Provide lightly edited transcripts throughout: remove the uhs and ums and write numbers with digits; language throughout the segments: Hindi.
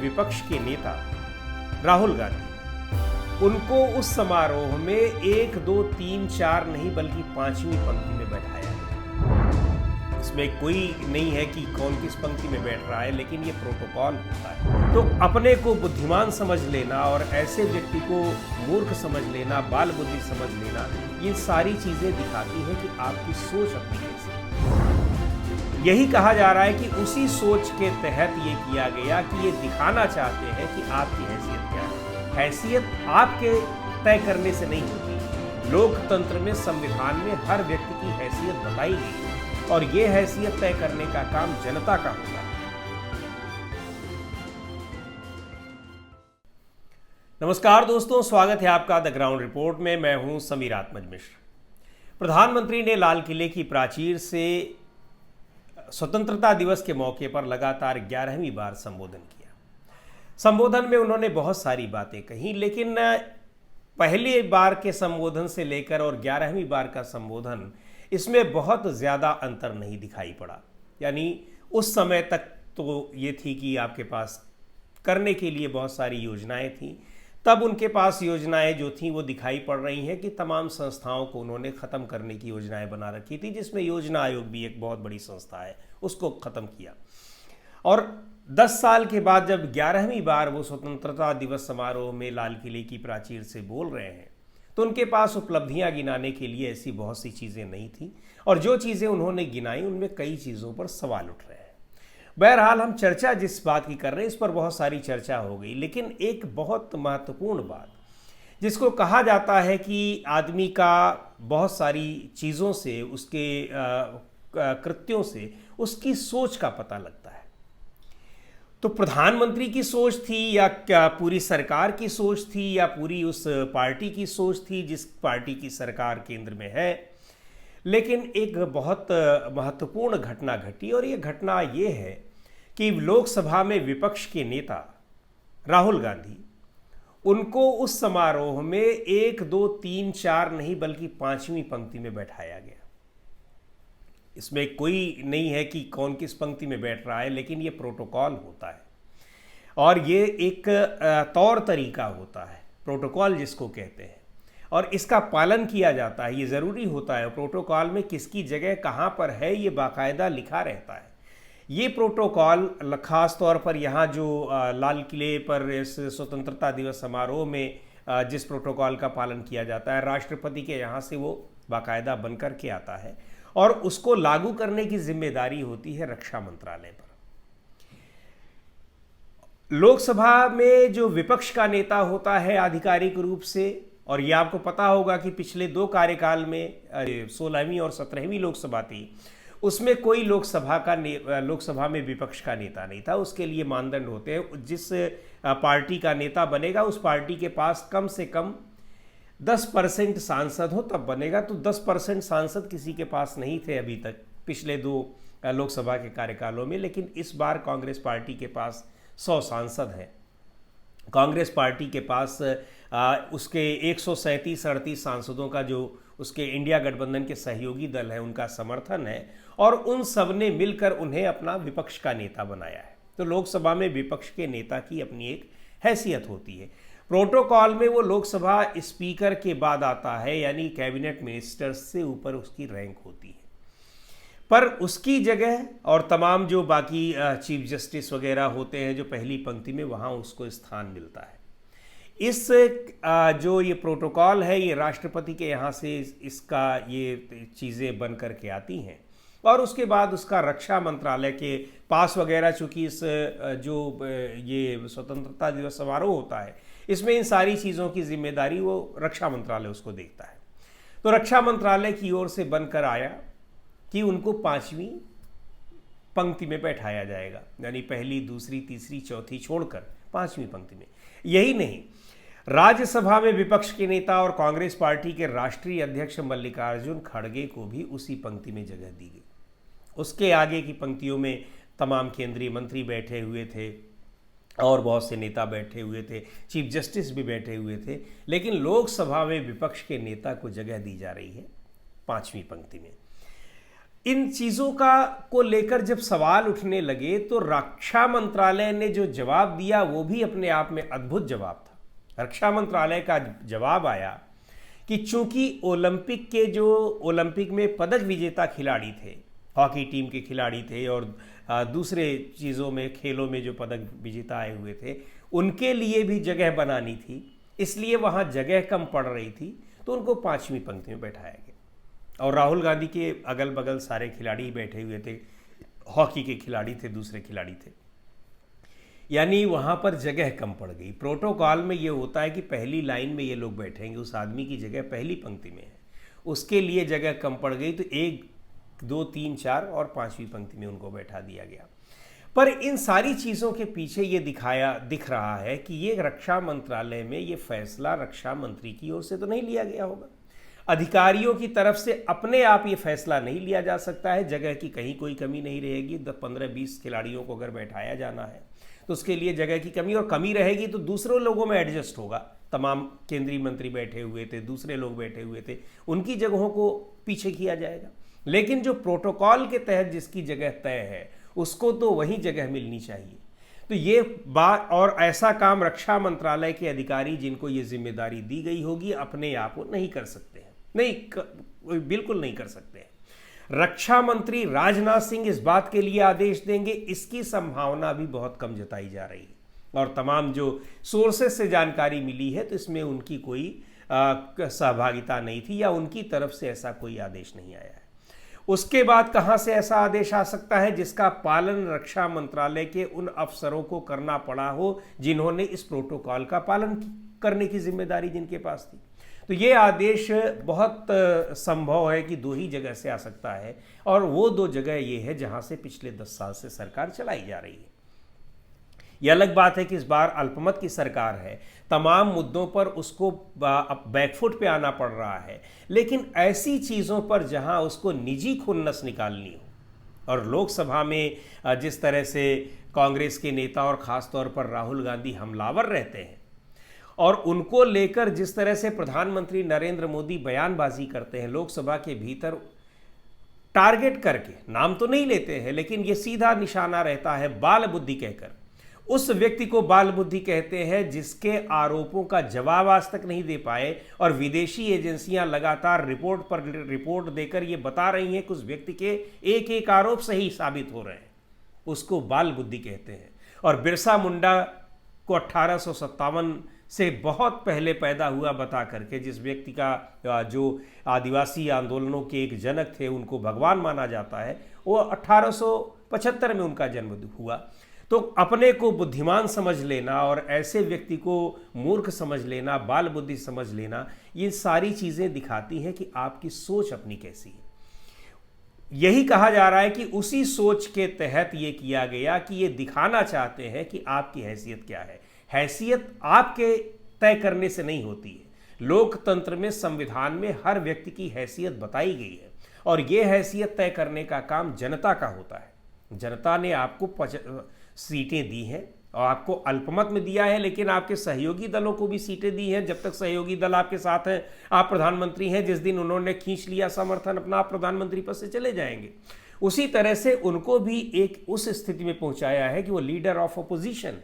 विपक्ष के नेता राहुल गांधी, उनको उस समारोह में 1, 2, 3, 4 नहीं बल्कि 5वीं पंक्ति में बैठाया गया। इसमें कोई नहीं है कि कौन किस पंक्ति में बैठ रहा है, लेकिन ये प्रोटोकॉल होता है। तो अपने को बुद्धिमान समझ लेना और ऐसे व्यक्ति को मूर्ख समझ लेना, बाल बुद्धि समझ लेना, ये सारी चीजें दिखाती हैं कि आपकी सोच अपनी कैसी है। यही कहा जा रहा है कि उसी सोच के तहत ये किया गया कि ये दिखाना चाहते हैं कि आपकी हैसियत क्या है। हैसियत आपके तय करने से नहीं होती। लोकतंत्र में, संविधान में हर व्यक्ति की हैसियत बताई गई और ये हैसियत तय करने का काम जनता का होता है। नमस्कार दोस्तों, स्वागत है आपका द ग्राउंड रिपोर्ट में। मैं हूं समीर आत्मज मिश्र। प्रधानमंत्री ने लाल किले की प्राचीर से स्वतंत्रता दिवस के मौके पर लगातार 11वीं बार संबोधन किया। संबोधन में उन्होंने बहुत सारी बातें कही, लेकिन पहले बार के संबोधन से लेकर और 11वीं बार का संबोधन, इसमें बहुत ज़्यादा अंतर नहीं दिखाई पड़ा। यानी उस समय तक तो ये थी कि आपके पास करने के लिए बहुत सारी योजनाएं थीं। तब उनके पास योजनाएं जो थीं वो दिखाई पड़ रही हैं कि तमाम संस्थाओं को उन्होंने ख़त्म करने की योजनाएं बना रखी थी, जिसमें योजना आयोग भी एक बहुत बड़ी संस्था है, उसको ख़त्म किया। और 10 साल के बाद जब 11वीं बार वो स्वतंत्रता दिवस समारोह में लाल किले की प्राचीर से बोल रहे हैं, तो उनके पास उपलब्धियां गिनाने के लिए ऐसी बहुत सी चीज़ें नहीं थी। और जो चीज़ें उन्होंने गिनाई उनमें कई चीज़ों पर सवाल उठ रहे हैं। बहरहाल हम चर्चा जिस बात की कर रहे हैं, इस पर बहुत सारी चर्चा हो गई, लेकिन एक बहुत महत्वपूर्ण बात जिसको कहा जाता है कि आदमी का बहुत सारी चीज़ों से, उसके कृत्यों से उसकी सोच का पता लगता है। तो प्रधानमंत्री की सोच थी या क्या पूरी सरकार की सोच थी या पूरी उस पार्टी की सोच थी जिस पार्टी की सरकार केंद्र में है, लेकिन एक बहुत महत्वपूर्ण घटना घटी। और ये घटना ये है कि लोकसभा में विपक्ष के नेता राहुल गांधी, उनको उस समारोह में 1, 2, 3, 4 नहीं बल्कि 5वीं पंक्ति में बैठाया गया। इसमें कोई नहीं है कि कौन किस पंक्ति में बैठ रहा है, लेकिन ये प्रोटोकॉल होता है और ये एक तौर तरीका होता है, प्रोटोकॉल जिसको कहते हैं, और इसका पालन किया जाता है। ये ज़रूरी होता है। प्रोटोकॉल में किसकी जगह कहाँ पर है ये बाकायदा लिखा रहता है। ये प्रोटोकॉल ख़ास तौर पर यहाँ जो लाल किले पर इस स्वतंत्रता दिवस समारोह में जिस प्रोटोकॉल का पालन किया जाता है, राष्ट्रपति के यहाँ से वो बाकायदा बन कर के आता है और उसको लागू करने की जिम्मेदारी होती है रक्षा मंत्रालय पर। लोकसभा में जो विपक्ष का नेता होता है आधिकारिक रूप से, और ये आपको पता होगा कि पिछले 2 कार्यकाल में 16वीं और 17वीं लोकसभा थी, उसमें कोई लोकसभा में विपक्ष का नेता नहीं था। उसके लिए मानदंड होते हैं। जिस पार्टी का नेता बनेगा उस पार्टी के पास कम से कम 10% सांसद हो तब बनेगा। तो 10% सांसद किसी के पास नहीं थे अभी तक पिछले 2 लोकसभा के कार्यकालों में, लेकिन इस बार कांग्रेस पार्टी के पास 100 सांसद हैं। कांग्रेस पार्टी के पास उसके 137-38 सांसदों का जो उसके इंडिया गठबंधन के सहयोगी दल है उनका समर्थन है, और उन सब ने मिलकर उन्हें अपना विपक्ष का नेता बनाया है। तो लोकसभा में विपक्ष के नेता की अपनी एक हैसियत होती है। प्रोटोकॉल में वो लोकसभा स्पीकर के बाद आता है, यानी कैबिनेट मिनिस्टर्स से ऊपर उसकी रैंक होती है। पर उसकी जगह और तमाम जो बाकी चीफ जस्टिस वगैरह होते हैं जो पहली पंक्ति में, वहाँ उसको स्थान मिलता है। इस जो ये प्रोटोकॉल है ये राष्ट्रपति के यहाँ से इसका ये चीज़ें बन कर के आती हैं और उसके बाद उसका रक्षा मंत्रालय के पास वगैरह, चूँकि इस जो ये स्वतंत्रता दिवस समारोह होता है इसमें इन सारी चीज़ों की जिम्मेदारी वो रक्षा मंत्रालय उसको देखता है। तो रक्षा मंत्रालय की ओर से बनकर आया कि उनको 5वीं पंक्ति में बैठाया जाएगा, यानी पहली, दूसरी, तीसरी, चौथी छोड़कर 5वीं पंक्ति में। यही नहीं, राज्यसभा में विपक्ष के नेता और कांग्रेस पार्टी के राष्ट्रीय अध्यक्ष मल्लिकार्जुन खड़गे को भी उसी पंक्ति में जगह दी गई। उसके आगे की पंक्तियों में तमाम केंद्रीय मंत्री बैठे हुए थे और बहुत से नेता बैठे हुए थे, चीफ जस्टिस भी बैठे हुए थे, लेकिन लोकसभा में विपक्ष के नेता को जगह दी जा रही है 5वीं पंक्ति में। इन चीज़ों का को लेकर जब सवाल उठने लगे तो रक्षा मंत्रालय ने जो जवाब दिया वो भी अपने आप में अद्भुत जवाब था। रक्षा मंत्रालय का जवाब आया कि चूंकि ओलंपिक में पदक विजेता खिलाड़ी थे, हॉकी टीम के खिलाड़ी थे और दूसरे चीज़ों में खेलों में जो पदक विजेता आए हुए थे, उनके लिए भी जगह बनानी थी, इसलिए वहाँ जगह कम पड़ रही थी, तो उनको 5वीं पंक्ति में बैठाया गया। और राहुल गांधी के अगल बगल सारे खिलाड़ी बैठे हुए थे, हॉकी के खिलाड़ी थे, दूसरे खिलाड़ी थे, यानी वहाँ पर जगह कम पड़ गई। प्रोटोकॉल में ये होता है कि पहली लाइन में ये लोग बैठेंगे, उस आदमी की जगह पहली पंक्ति में है, उसके लिए जगह कम पड़ गई तो 1 2 3 4 और 5वीं पंक्ति में उनको बैठा दिया गया। पर इन सारी चीज़ों के पीछे ये दिख रहा है कि ये रक्षा मंत्रालय में ये फैसला रक्षा मंत्री की ओर से तो नहीं लिया गया होगा, अधिकारियों की तरफ से अपने आप ये फैसला नहीं लिया जा सकता है। जगह की कहीं कोई कमी नहीं रहेगी। 15-20 खिलाड़ियों को अगर बैठाया जाना है तो उसके लिए जगह की कमी रहेगी तो दूसरे लोगों में एडजस्ट होगा। तमाम केंद्रीय मंत्री बैठे हुए थे, दूसरे लोग बैठे हुए थे, उनकी जगहों को पीछे किया जाएगा। लेकिन जो प्रोटोकॉल के तहत जिसकी जगह तय है उसको तो वही जगह मिलनी चाहिए। तो ये बात, और ऐसा काम रक्षा मंत्रालय के अधिकारी जिनको ये जिम्मेदारी दी गई होगी अपने आप वो नहीं कर सकते हैं, बिल्कुल नहीं कर सकते हैं। रक्षा मंत्री राजनाथ सिंह इस बात के लिए आदेश देंगे, इसकी संभावना भी बहुत कम जताई जा रही है। और तमाम जो सोर्सेस से जानकारी मिली है तो इसमें उनकी कोई सहभागिता नहीं थी या उनकी तरफ से ऐसा कोई आदेश नहीं आया है। उसके बाद कहां से ऐसा आदेश आ सकता है जिसका पालन रक्षा मंत्रालय के उन अफसरों को करना पड़ा हो जिन्होंने इस प्रोटोकॉल का पालन करने की जिम्मेदारी जिनके पास थी। तो ये आदेश बहुत संभव है कि 2 ही जगह से आ सकता है, और वो 2 जगह ये है जहां से पिछले 10 साल से सरकार चलाई जा रही है। ये अलग बात है कि इस बार अल्पमत की सरकार है, तमाम मुद्दों पर उसको बैकफुट पे आना पड़ रहा है, लेकिन ऐसी चीज़ों पर जहां उसको निजी खुन्नस निकालनी हो, और लोकसभा में जिस तरह से कांग्रेस के नेता और ख़ास तौर पर राहुल गांधी हमलावर रहते हैं और उनको लेकर जिस तरह से प्रधानमंत्री नरेंद्र मोदी बयानबाजी करते हैं लोकसभा के भीतर, टारगेट करके, नाम तो नहीं लेते हैं लेकिन ये सीधा निशाना रहता है बाल बुद्धि कहकर। उस व्यक्ति को बाल बुद्धि कहते हैं जिसके आरोपों का जवाब आज तक नहीं दे पाए, और विदेशी एजेंसियां लगातार रिपोर्ट पर रिपोर्ट देकर ये बता रही हैं कि उस व्यक्ति के एक एक आरोप सही साबित हो रहे हैं, उसको बाल बुद्धि कहते हैं। और बिरसा मुंडा को 1857 से बहुत पहले पैदा हुआ बता करके, जिस व्यक्ति का जो आदिवासी आंदोलनों के एक जनक थे उनको भगवान माना जाता है, वो 1875 में उनका जन्म हुआ। तो अपने को बुद्धिमान समझ लेना और ऐसे व्यक्ति को मूर्ख समझ लेना, बाल बुद्धि समझ लेना, ये सारी चीज़ें दिखाती हैं कि आपकी सोच अपनी कैसी है। यही कहा जा रहा है कि उसी सोच के तहत ये किया गया कि ये दिखाना चाहते हैं कि आपकी हैसियत क्या है। हैसियत आपके तय करने से नहीं होती है। लोकतंत्र में, संविधान में हर व्यक्ति की हैसियत बताई गई है और ये हैसियत तय करने का काम जनता का होता है। जनता ने आपको सीटें दी हैं और आपको अल्पमत में दिया है, लेकिन आपके सहयोगी दलों को भी सीटें दी हैं। जब तक सहयोगी दल आपके साथ हैं, आप प्रधानमंत्री हैं, जिस दिन उन्होंने खींच लिया समर्थन अपना, आप प्रधानमंत्री पद से चले जाएंगे। उसी तरह से उनको भी एक उस स्थिति में पहुंचाया है कि वो लीडर ऑफ अपोजिशन,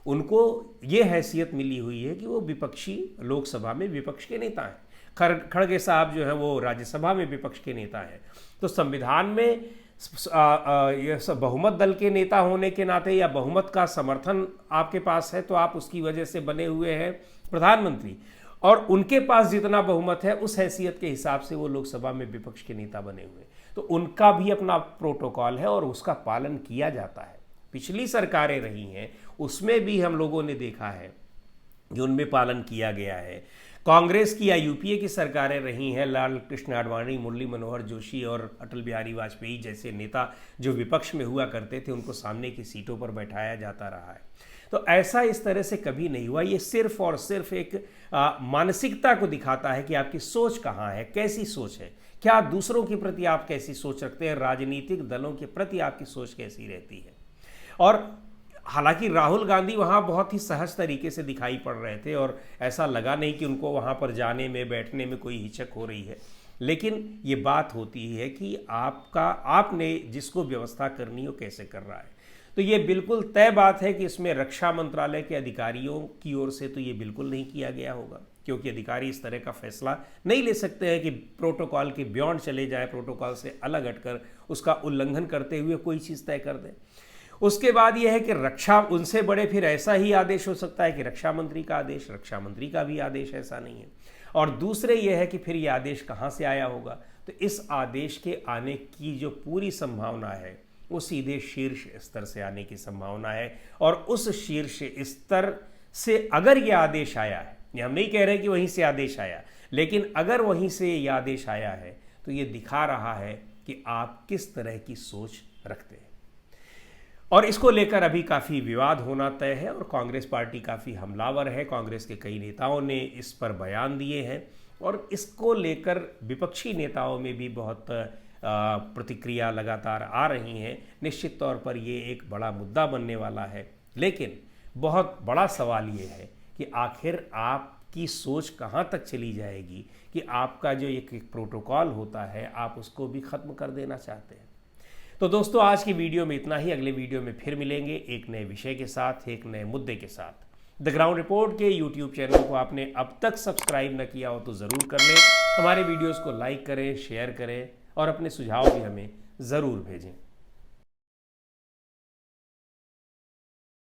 उनको ये हैसियत मिली हुई है कि वो विपक्षी, लोकसभा में विपक्ष के नेता हैं। खड़गे साहब जो हैं वो राज्यसभा में विपक्ष के नेता हैं। तो संविधान में ये सब बहुमत दल के नेता होने के नाते या बहुमत का समर्थन आपके पास है तो आप उसकी वजह से बने हुए हैं प्रधानमंत्री, और उनके पास जितना बहुमत है उस हैसियत के हिसाब से वो लोकसभा में विपक्ष के नेता बने हुए। तो उनका भी अपना प्रोटोकॉल है और उसका पालन किया जाता है। पिछली सरकारें रही हैं उसमें भी हम लोगों ने देखा है कि उनमें पालन किया गया है। कांग्रेस की या यूपीए की सरकारें रही हैं, लाल कृष्ण आडवाणी, मुरली मनोहर जोशी और अटल बिहारी वाजपेयी जैसे नेता जो विपक्ष में हुआ करते थे उनको सामने की सीटों पर बैठाया जाता रहा है। तो ऐसा इस तरह से कभी नहीं हुआ। ये सिर्फ और सिर्फ एक मानसिकता को दिखाता है कि आपकी सोच कहाँ है, कैसी सोच है, क्या दूसरों के प्रति आप कैसी सोच रखते हैं, राजनीतिक दलों के प्रति आपकी सोच कैसी रहती है। और हालांकि राहुल गांधी वहाँ बहुत ही सहज तरीके से दिखाई पड़ रहे थे और ऐसा लगा नहीं कि उनको वहाँ पर जाने में, बैठने में कोई हिचक हो रही है। लेकिन ये बात होती है कि आपने जिसको व्यवस्था करनी हो कैसे कर रहा है। तो ये बिल्कुल तय बात है कि इसमें रक्षा मंत्रालय के अधिकारियों की ओर से तो ये बिल्कुल नहीं किया गया होगा, क्योंकि अधिकारी इस तरह का फैसला नहीं ले सकते हैं कि प्रोटोकॉल के बियॉन्ड चले जाए, प्रोटोकॉल से अलग हटकर उसका उल्लंघन करते हुए कोई चीज़ तय कर दें। उसके बाद यह है कि रक्षा उनसे बड़े फिर ऐसा ही आदेश हो सकता है कि रक्षा मंत्री का आदेश, रक्षा मंत्री का भी आदेश ऐसा नहीं है। और दूसरे यह है कि फिर ये आदेश कहाँ से आया होगा, तो इस आदेश के आने की जो पूरी संभावना है वो सीधे शीर्ष स्तर से आने की संभावना है। और उस शीर्ष स्तर से अगर ये आदेश आया है, ये हम नहीं कह रहे कि वहीं से आदेश आया, लेकिन अगर वहीं से ये आदेश आया है तो ये दिखा रहा है कि आप किस तरह की सोच रखते हैं। और इसको लेकर अभी काफ़ी विवाद होना तय है और कांग्रेस पार्टी काफ़ी हमलावर है। कांग्रेस के कई नेताओं ने इस पर बयान दिए हैं और इसको लेकर विपक्षी नेताओं में भी बहुत प्रतिक्रिया लगातार आ रही हैं। निश्चित तौर पर ये एक बड़ा मुद्दा बनने वाला है, लेकिन बहुत बड़ा सवाल ये है कि आखिर आपकी सोच कहाँ तक चली जाएगी कि आपका जो एक प्रोटोकॉल होता है आप उसको भी ख़त्म कर देना चाहते हैं। तो दोस्तों, आज की वीडियो में इतना ही। अगले वीडियो में फिर मिलेंगे एक नए विषय के साथ, एक नए मुद्दे के साथ। द ग्राउंड रिपोर्ट के यूट्यूब चैनल को आपने अब तक सब्सक्राइब न किया हो तो ज़रूर कर लें। हमारे वीडियोज़ को लाइक करें, शेयर करें और अपने सुझाव भी हमें ज़रूर भेजें।